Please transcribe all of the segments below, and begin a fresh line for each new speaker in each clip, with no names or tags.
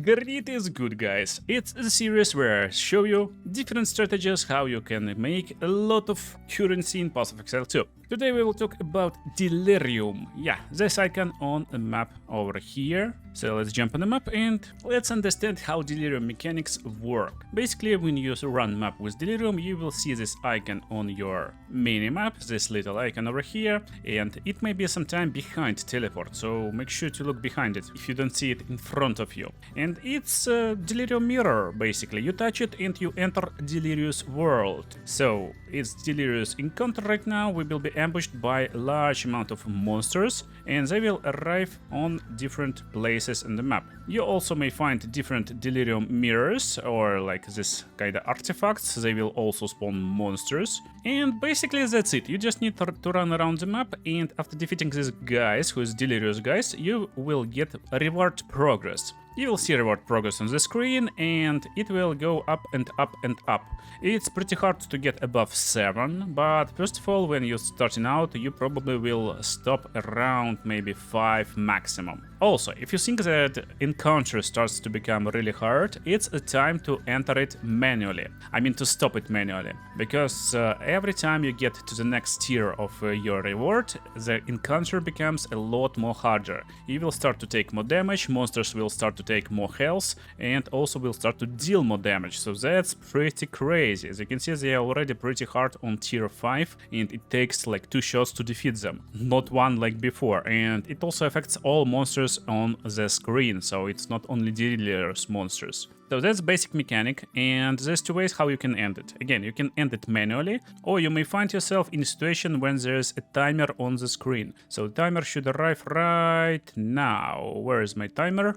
Grit is good, guys. It's a series where I show you different strategies how you can make a lot of currency in Path of Exile 2. Today we will talk about Delirium. Yeah, this icon on the map over here. So let's jump on the map and let's understand how Delirium mechanics work. Basically, when you run map with Delirium, you will see this icon on your mini-map, this little icon over here, and it may be sometime behind teleport, so make sure to look behind it if you don't see it in front of you. And it's a Delirium mirror, basically. You touch it and you enter Delirious world. So it's Delirious encounter right now. We will be ambushed by a large amount of monsters, and they will arrive on different places in the map. You also may find different Delirium mirrors, or like this kind of artifacts. They will also spawn monsters. And basically that's it. You just need to run around the map, and after defeating these guys, who is Delirious guys, you will get a reward progress. You will see reward progress on the screen, and it will go up and up and up. It's pretty hard to get above 7, but first of all, when you're starting out, you probably will stop around maybe 5 maximum. Also, if you think that encounter starts to become really hard, it's a time to enter it manually. I mean to stop it manually, because every time you get to the next tier of your reward, the encounter becomes a lot more harder. You will start to take more damage, monsters will start to take more health, and also will start to deal more damage, so that's pretty crazy. As you can see, they are already pretty hard on tier 5, and it takes like 2 shots to defeat them, not one like before, and it also affects all monsters on the screen, so it's not only Delirious monsters. So that's basic mechanic, and there's 2 ways how you can end it. Again, you can end it manually, or you may find yourself in a situation when there's a timer on the screen. So the timer should arrive right now. Where is my timer?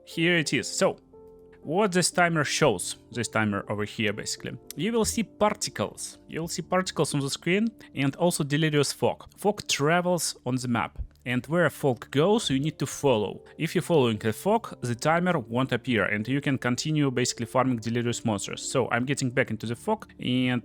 Here it is. So what this timer shows, this timer over here basically, you will see particles. You'll see particles on the screen, and also Delirious fog. Fog travels on the map, and where fog goes, you need to follow. If you're following the fog, the timer won't appear, and you can continue basically farming Delirious monsters. So I'm getting back into the fog, and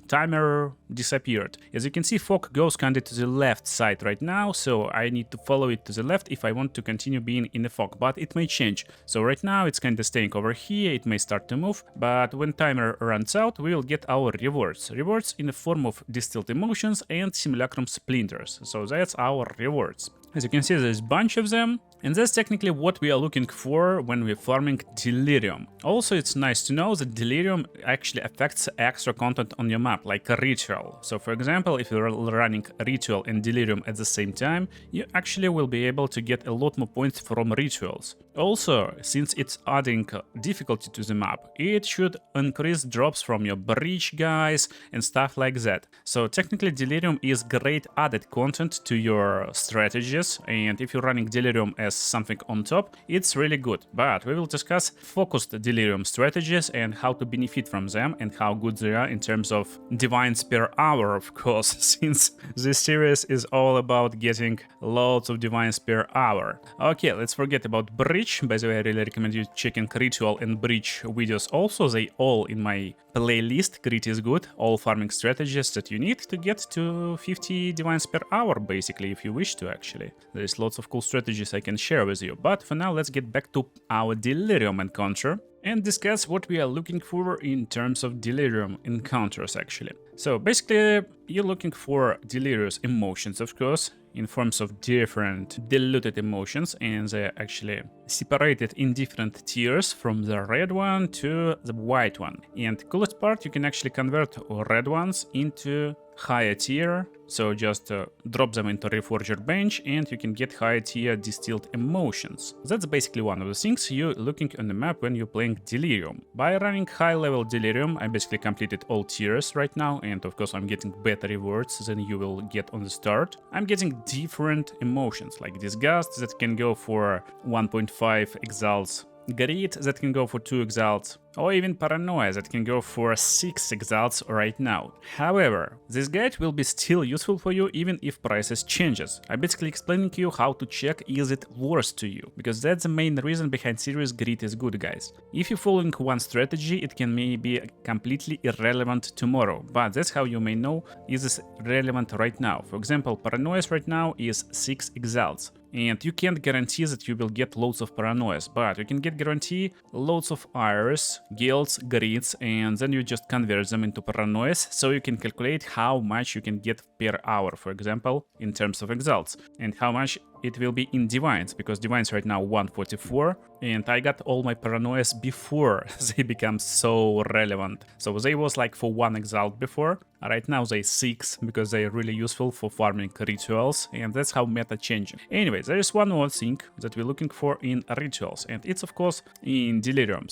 timer disappeared. As you can see, fog goes kinda to the left side right now, so I need to follow it to the left if I want to continue being in the fog, but it may change. So right now it's kinda staying over here, it may start to move, but when timer runs out, we will get our rewards. Rewards in the form of distilled emotions and simulacrum splinters. So that's our rewards. As you can see, there's a bunch of them, and that's technically what we are looking for when we're farming Delirium. Also, it's nice to know that Delirium actually affects extra content on your map, like a ritual. So for example, if you're running Ritual and Delirium at the same time, you actually will be able to get a lot more points from rituals. Also, since it's adding difficulty to the map, it should increase drops from your breach guys and stuff like that. So technically Delirium is great added content to your strategies, and if you're running Delirium as something on top, it's really good. But we will discuss focused Delirium strategies and how to benefit from them and how good they are in terms of divines per hour, of course, since this series is all about getting lots of divines per hour. Okay, let's forget about breach. By the way, I really recommend you checking Ritual and Breach videos also. They all in my playlist. Grit is good. All farming strategies that you need to get to 50 divines per hour, basically, if you wish to, actually. There's lots of cool strategies I can share with you. But for now, let's get back to our Delirium encounter and discuss what we are looking for in terms of Delirium encounters, actually. So basically, you're looking for Delirious emotions, of course, in forms of different diluted emotions, and they're actually separated in different tiers from the red one to the white one. And coolest part, you can actually convert red ones into higher tier, so just drop them into Reforger bench and you can get higher tier distilled emotions. That's basically one of the things you're looking on the map when you're playing Delirium. By running high level Delirium, I basically completed all tiers right now, and of course I'm getting better rewards than you will get on the start. I'm getting different emotions like Disgust that can go for 1.5 exalts, Grit that can go for 2 exalts, or even Paranoia that can go for 6 exalts right now. However, this guide will be still useful for you even if prices changes. I'm basically explaining to you how to check is it worth to you, because that's the main reason behind serious greed is good, guys. If you're following one strategy, it can maybe completely irrelevant tomorrow, but that's how you may know is this relevant right now. For example, Paranoia right now is 6 exalts. And you can't guarantee that you will get loads of Paranoias, but you can guarantee loads of Iris, Guilds, Grids, and then you just convert them into Paranoias, so you can calculate how much you can get per hour, for example, in terms of exalts, and how much it will be in Divines, because Divines right now 144, and I got all my Paranoias before they become so relevant. So they was like for 1 exalt before, right now they 6, because they're really useful for farming rituals, and that's how meta changing. Anyway, there is one more thing that we're looking for in rituals, and it's of course in Delirium,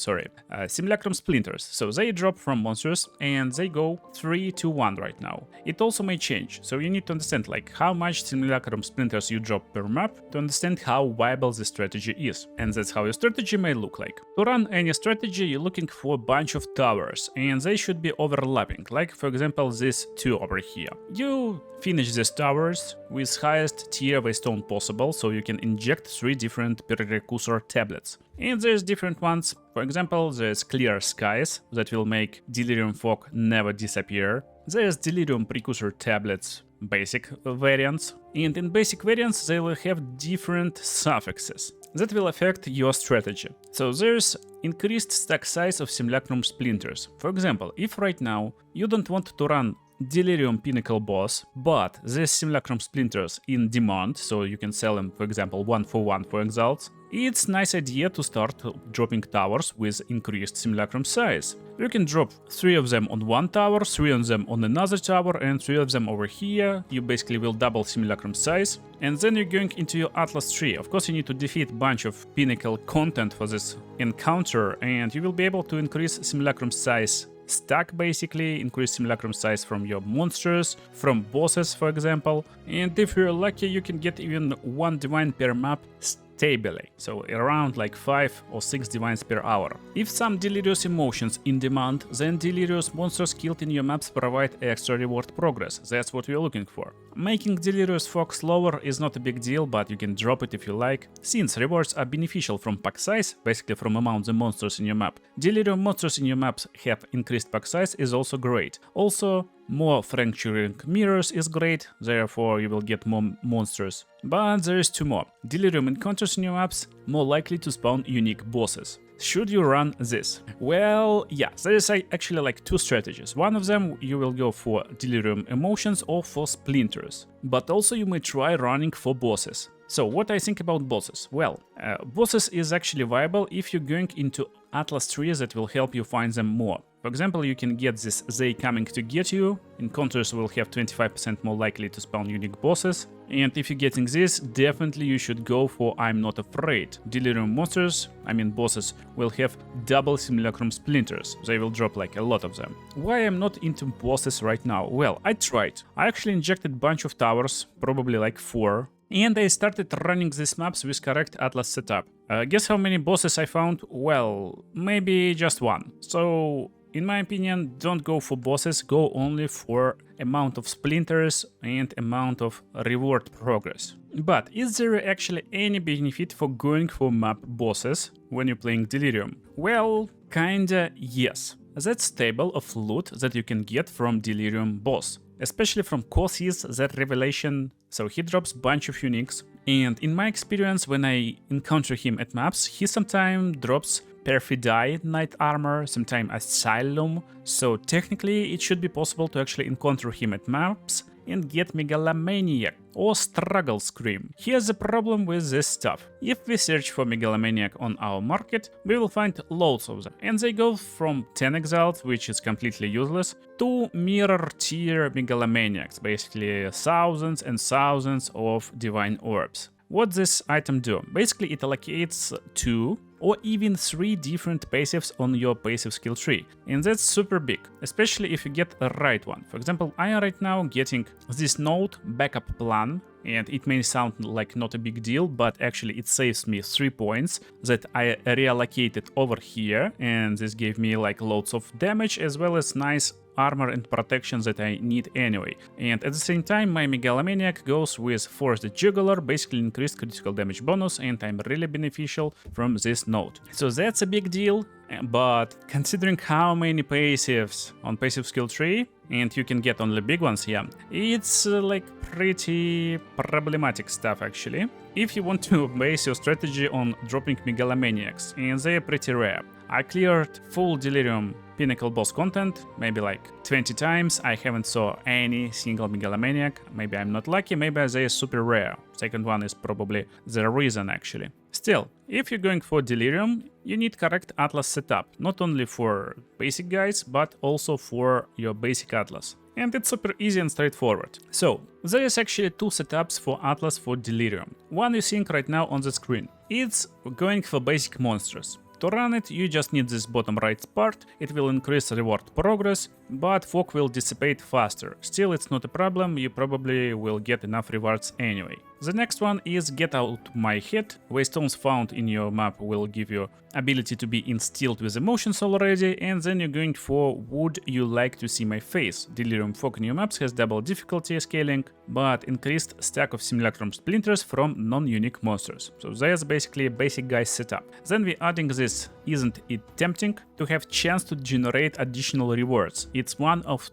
Simulacrum Splinters. So they drop from monsters, and they go 3 to 1 right now. It also may change, so you need to understand like how much Simulacrum Splinters you drop per map to understand how viable this strategy is. And that's how your strategy may look like. To run any strategy, you're looking for a bunch of towers, and they should be overlapping, like for example these 2 over here. You finish these towers with highest tier waystone possible, so you can inject 3 different precursor tablets. And there's different ones. For example, there's Clear Skies that will make Delirium Fog never disappear. There's Delirium Precursor tablets, basic variants, and in basic variants they will have different suffixes that will affect your strategy. So there's increased stack size of Simulacrum Splinters. For example, if right now you don't want to run Delirium Pinnacle Boss, but these Simulacrum Splinters in demand, so you can sell them, for example, 1 for 1 for exalts, it's a nice idea to start dropping towers with increased Simulacrum size. You can drop 3 of them on 1 tower, 3 of them on another tower, and 3 of them over here. You basically will double Simulacrum size, and then you're going into your Atlas tree. Of course, you need to defeat a bunch of Pinnacle content for this encounter, and you will be able to increase Simulacrum size stack, basically increase Simulacrum size from your monsters, from bosses for example, and if you're lucky you can get even 1 divine per map stably, so around like 5 or 6 divines per hour. If some delirious emotions in demand, then delirious monsters killed in your maps provide extra reward progress. That's what we're looking for. Making delirious fog slower is not a big deal, but you can drop it if you like, since rewards are beneficial from pack size, basically from amount of monsters in your map. Delirium monsters in your maps have increased pack size is also great. Also, more fracturing mirrors is great, therefore you will get more monsters. But there is 2 more. Delirium encounters in your maps more likely to spawn unique bosses. Should you run this? Well, yeah, there is actually like 2 strategies. One of them you will go for Delirium Emotions or for Splinters, but also you may try running for bosses. So what I think about bosses? Well, bosses is actually viable if you're going into Atlas trees that will help you find them more. For example, you can get this They Coming to Get You, encounters will have 25% more likely to spawn unique bosses, and if you're getting this, definitely you should go for I'm Not Afraid. Delirium monsters, bosses, will have double Simulacrum Splinters, they will drop like a lot of them. Why I'm not into bosses right now? Well, I tried. I actually injected a bunch of towers, probably like 4, and I started running these maps with correct Atlas setup. Guess how many bosses I found? Well, maybe just 1. So, in my opinion, don't go for bosses, go only for amount of splinters and amount of reward progress. But is there actually any benefit for going for map bosses when you're playing Delirium? Well, kinda yes. That's table of loot that you can get from Delirium boss, especially from Kossis, that revelation, so he drops bunch of uniques, and in my experience when I encounter him at maps, he sometimes drops Perfidy Knight Armor, sometimes Asylum, so technically it should be possible to actually encounter him at maps and get Megalomaniac or Struggle Scream. Here's the problem with this stuff. If we search for Megalomaniac on our market, we will find loads of them, and they go from 10 exalt, which is completely useless, to mirror tier Megalomaniacs, basically thousands and thousands of divine orbs. What this item do? Basically it allocates 2 or even 3 different passives on your passive skill tree, and that's super big, especially if you get a right one. For example, I am right now getting this node backup plan and it may sound like not a big deal, but actually it saves me 3 points that I reallocated over here, and this gave me like loads of damage as well as nice armor and protection that I need anyway. And at the same time, my Megalomaniac goes with Forced Jugular, basically increased critical damage bonus, and I'm really beneficial from this node. So that's a big deal, but considering how many passives on passive skill tree, and you can get only big ones, yeah, it's like pretty problematic stuff actually. If you want to base your strategy on dropping Megalomaniacs, and they're pretty rare. I cleared full Delirium Pinnacle boss content, maybe like 20 times. I haven't saw any single Megalomaniac. Maybe I'm not lucky, maybe they are super rare. Second one is probably the reason actually. Still, if you're going for Delirium, you need correct Atlas setup, not only for basic guys, but also for your basic Atlas. And it's super easy and straightforward. So, there is actually 2 setups for Atlas for Delirium. One you're seeing right now on the screen. It's going for basic monsters. To run it, you just need this bottom right part. It will increase reward progress, but fog will dissipate faster. Still, it's not a problem, you probably will get enough rewards anyway. The next one is Get Out My Head. Waystones found in your map will give you ability to be instilled with emotions already, and then you're going for Would You Like to See My Face. Delirium Fog in your maps has double difficulty scaling, but increased stack of simulacrum splinters from non-unique monsters. So there's basically a basic guy setup. Then we're adding this Isn't It Tempting to have chance to generate additional rewards. It's one of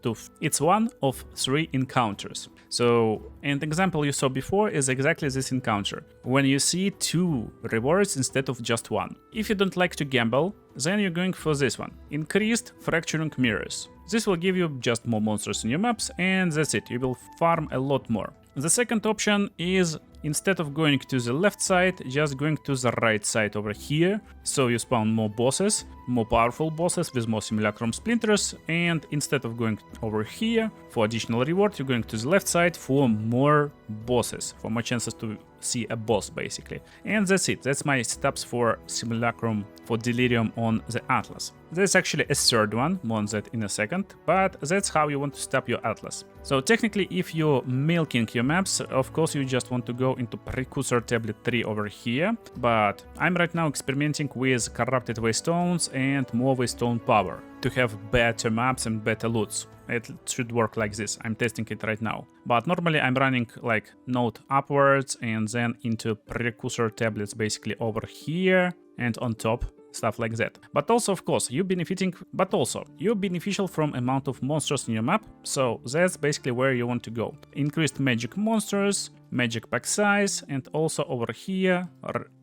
3 encounters. So an example you saw before is exactly this encounter, when you see 2 rewards instead of just 1. If you don't like to gamble, then you're going for this one, Increased Fracturing Mirrors. This will give you just more monsters in your maps, and that's it, you will farm a lot more. The second option is, instead of going to the left side, just going to the right side over here. So you spawn more bosses, more powerful bosses with more simulacrum splinters, and instead of going over here for additional reward, you're going to the left side for more bosses, for more chances to see a boss basically. And that's it, that's my setups for simulacrum for Delirium on the Atlas. There's actually a third one, more on that in a second, but that's how you want to stop your Atlas. So technically, if you're milking your maps, of course you just want to go into Precursor Tablet 3 over here, but I'm right now experimenting with Corrupted Waystones and more Waystone power to have better maps and better loots. It should work like this, I'm testing it right now. But normally I'm running like node upwards and then into Precursor Tablets basically over here and on top, stuff like that. But also, of course, you're beneficial from amount of monsters in your map, so that's basically where you want to go. Increased magic monsters, magic pack size, and also over here,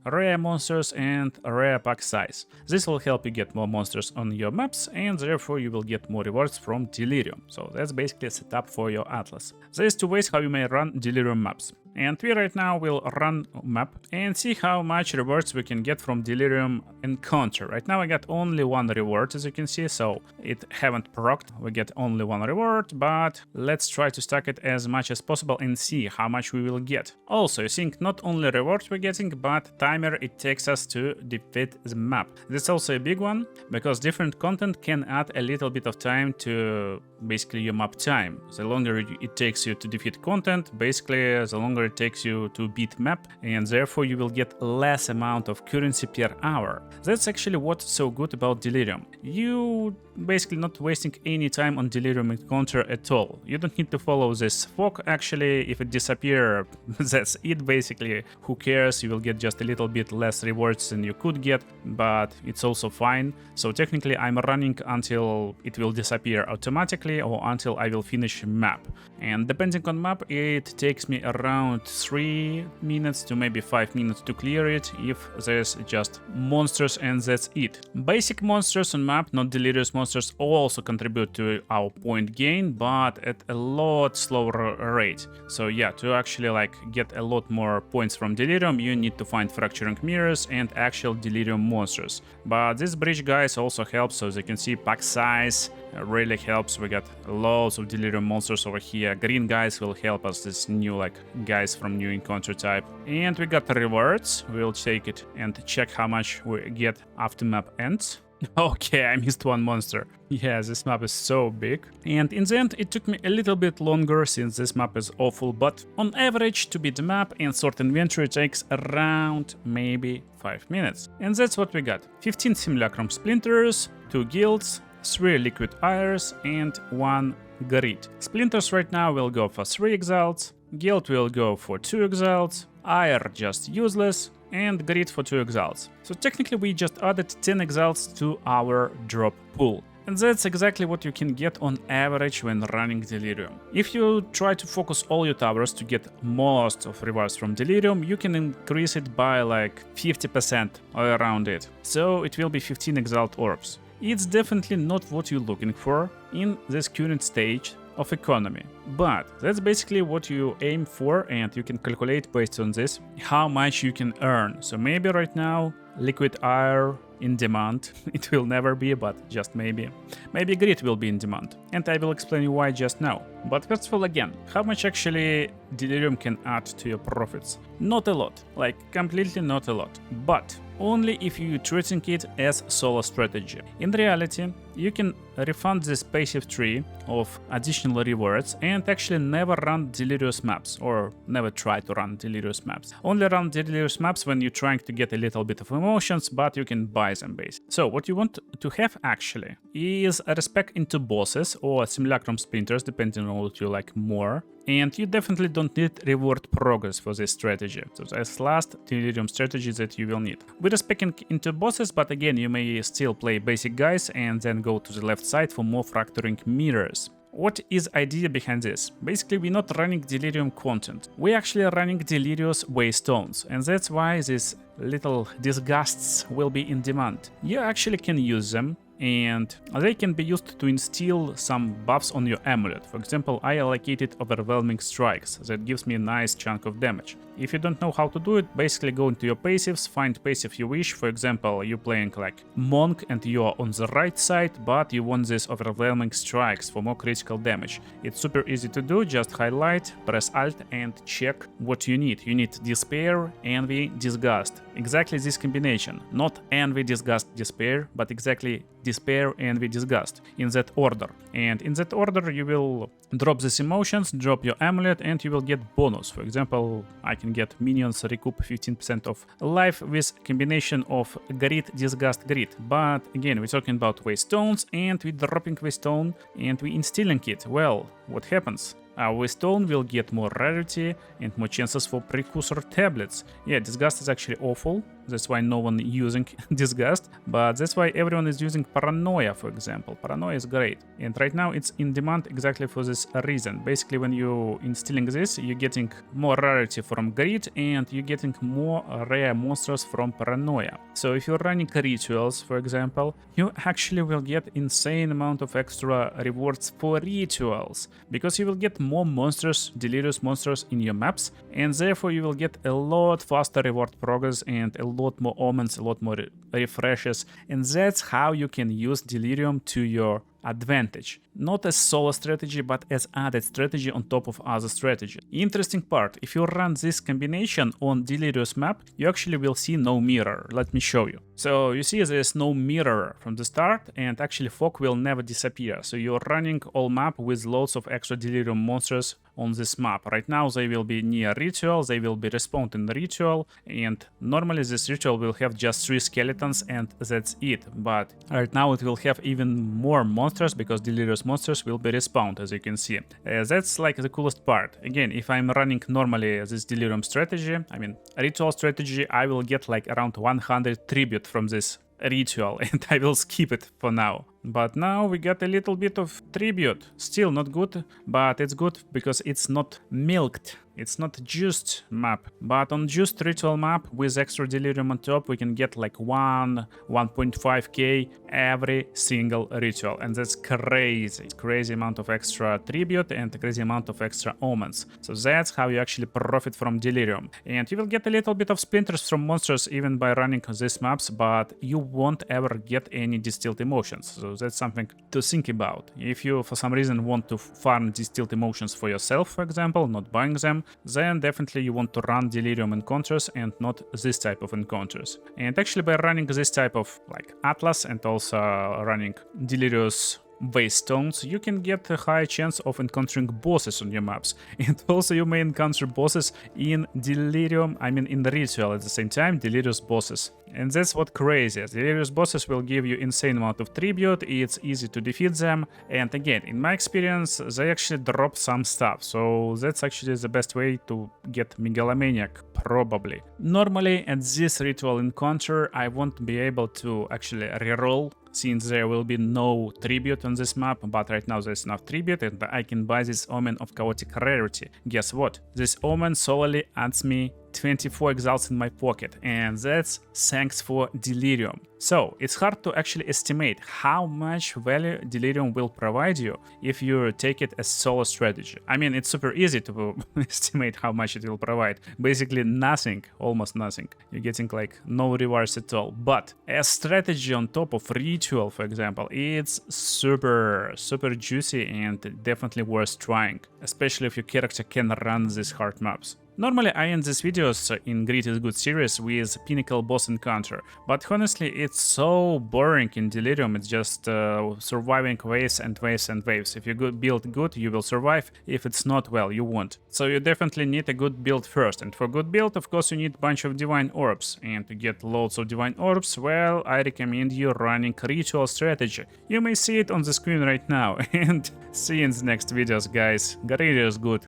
rare monsters and rare pack size. This will help you get more monsters on your maps, and therefore you will get more rewards from Delirium. So that's basically a setup for your Atlas. There's 2 ways how you may run Delirium maps. And we right now will run map and see how much rewards we can get from Delirium encounter. Right now I got only 1 reward, as you can see, so it haven't procced. We get only 1 reward, but let's try to stack it as much as possible and see how much we will get. Also, you think not only rewards we're getting, but timer it takes us to defeat the map. That's also a big one, because different content can add a little bit of time to basically your map time. The longer it takes you to defeat content, basically the longer it takes you to beat map, and therefore you will get less amount of currency per hour. That's actually what's so good about Delirium. You basically not wasting any time on Delirium encounter at all. You don't need to follow this fog. Actually, if it disappears, that's it basically. Who cares? You will get just a little bit less rewards than you could get, but it's also fine. So technically I'm running until it will disappear automatically or until I will finish map. And depending on map, it takes me around 3 minutes to maybe 5 minutes to clear it if there's just monsters, and that's it. Basic monsters on map, not delirious monsters, also contribute to our point gain, but at a lot slower rate. So yeah, to actually like get a lot more points from Delirium, you need to find fracturing mirrors and actual Delirium monsters. But this bridge guys also helps, so as you can see, pack size really helps. We got loads of Delirium monsters over here. Green guys will help us, this new like guys from new encounter type. And we got the rewards. We'll take it and check how much we get after map ends. Okay, I missed one monster. Yeah, this map is so big. And in the end, it took me a little bit longer since this map is awful, but on average, to beat the map and sort inventory takes around maybe 5 minutes. And that's what we got. 15 simulacrum splinters, 2 guilds, 3 liquid ires, and 1 grid. Splinters right now will go for 3 exiles, guild will go for 2 exiles, ire just useless, and grid for 2 exiles. So technically we just added 10 exiles to our drop pool. And that's exactly what you can get on average when running Delirium. If you try to focus all your towers to get most of rewards from Delirium, you can increase it by like 50% or around it. So it will be 15 exiled orbs. It's definitely not what you're looking for in this current stage of economy, but that's basically what you aim for, and you can calculate based on this how much you can earn. So maybe right now liquid ire in demand. It will never be, but just maybe. Maybe grid will be in demand, and I will explain you why just now. But first of all, again, how much actually Delirium can add to your profits? Not a lot, like completely not a lot, but only if you're treating it as solo strategy. In reality, you can refund this passive tree of additional rewards and actually never run delirious maps, or never try to run delirious maps. Only run delirious maps when you're trying to get a little bit of emotions, but you can buy them basically. So what you want to have actually is a respec into bosses or simulacrum splinters, depending on what you like more. And you definitely don't need reward progress for this strategy. So that's last Delirium strategy that you will need. We're respecting into bosses, but again, you may still play basic guys and then go to the left side for more fracturing mirrors. What is idea behind this? Basically, we're not running Delirium content. We're actually running Delirious Waystones, and that's why these little disgusts will be in demand. You actually can use them, and they can be used to instill some buffs on your amulet. For example, I allocated Overwhelming Strikes, that gives me a nice chunk of damage. If you don't know how to do it, basically go into your passives, find passive you wish. For example, you're playing like Monk and you're on the right side, but you want this Overwhelming Strikes for more critical damage. It's super easy to do, just highlight, press Alt and check what you need. You need Despair, Envy, Disgust. Exactly this combination. Not Envy, Disgust, Despair, but exactly Despair, Envy, Disgust, in that order. And in that order you will drop these emotions, drop your amulet, and you will get bonus. For example, I can get minions recoup 15% of life with combination of grid, disgust, grid. But again, we're talking about Waystones, and we're dropping Waystone and we're instilling it. Well, what happens? Our Waystone will get more rarity and more chances for precursor tablets. Yeah, Disgust is actually awful. That's why no one using Disgust, but that's why everyone is using Paranoia, for example. Paranoia is great, and right now it's in demand exactly for this reason. Basically, when you're instilling this, you're getting more rarity from Grid, and you're getting more rare monsters from Paranoia. So if you're running rituals, for example, you actually will get insane amount of extra rewards for rituals, because you will get more monsters, delirious monsters in your maps, and therefore you will get a lot faster reward progress and a lot more omens, a lot more refreshes, and that's how you can use Delirium to your advantage. Not as solo strategy, but as added strategy on top of other strategy. Interesting part, if you run this combination on Delirious map, you actually will see no mirror. Let me show you. So you see there's no mirror from the start, and actually fog will never disappear. So you're running all map with loads of extra Delirium monsters on this map. Right now they will be near ritual, they will be respawned in the ritual, and normally this ritual will have just 3 skeletons and that's it. But right now it will have even more monsters, because Delirious monsters will be respawned, as you can see. That's like the coolest part. Again, if I'm running normally this Delirium strategy, I mean ritual strategy, I will get like around 100 tribute from this ritual, and I will skip it for now. But now we got a little bit of tribute. Still not good, but it's good because it's not milked. It's not juiced map. But on juiced ritual map with extra Delirium on top, we can get like 1.5k every single ritual. And that's crazy. It's crazy amount of extra tribute and a crazy amount of extra omens. So that's how you actually profit from Delirium. And you will get a little bit of splinters from monsters even by running these maps, but you won't ever get any distilled emotions. So that's something to think about. If you for some reason want to farm distilled emotions for yourself, for example, not buying them, then definitely you want to run Delirium encounters and not this type of encounters. And actually by running this type of like Atlas and also running Delirious Waystones, you can get a high chance of encountering bosses on your maps. And also you may encounter bosses in Delirium, in the Ritual at the same time, Delirious bosses. And that's what crazy is. Delirious bosses will give you insane amount of tribute, it's easy to defeat them, and again, in my experience, they actually drop some stuff, so that's actually the best way to get Megalomaniac, probably. Normally, at this Ritual encounter, I won't be able to actually reroll, since there will be no tribute on this map, but right now there's enough tribute and I can buy this Omen of Chaotic Rarity. Guess what? This Omen solely adds me 24 exalts in my pocket, and that's thanks for Delirium. So it's hard to actually estimate how much value Delirium will provide you if you take it as solo strategy. It's super easy to estimate how much it will provide. Basically nothing, almost nothing. You're getting like no rewards at all. But as strategy on top of Ritual, for example, it's super juicy and definitely worth trying, especially if your character can run these hard maps. Normally I end these videos in Great is Good series with Pinnacle boss encounter, but honestly it's so boring in Delirium, it's just surviving waves and waves and waves. If you build good, you will survive, if it's not, well, you won't. So you definitely need a good build first, and for good build, of course, you need a bunch of Divine Orbs, and to get loads of Divine Orbs, well, I recommend you running Ritual strategy. You may see it on the screen right now, and see you in the next videos, guys. Great is good.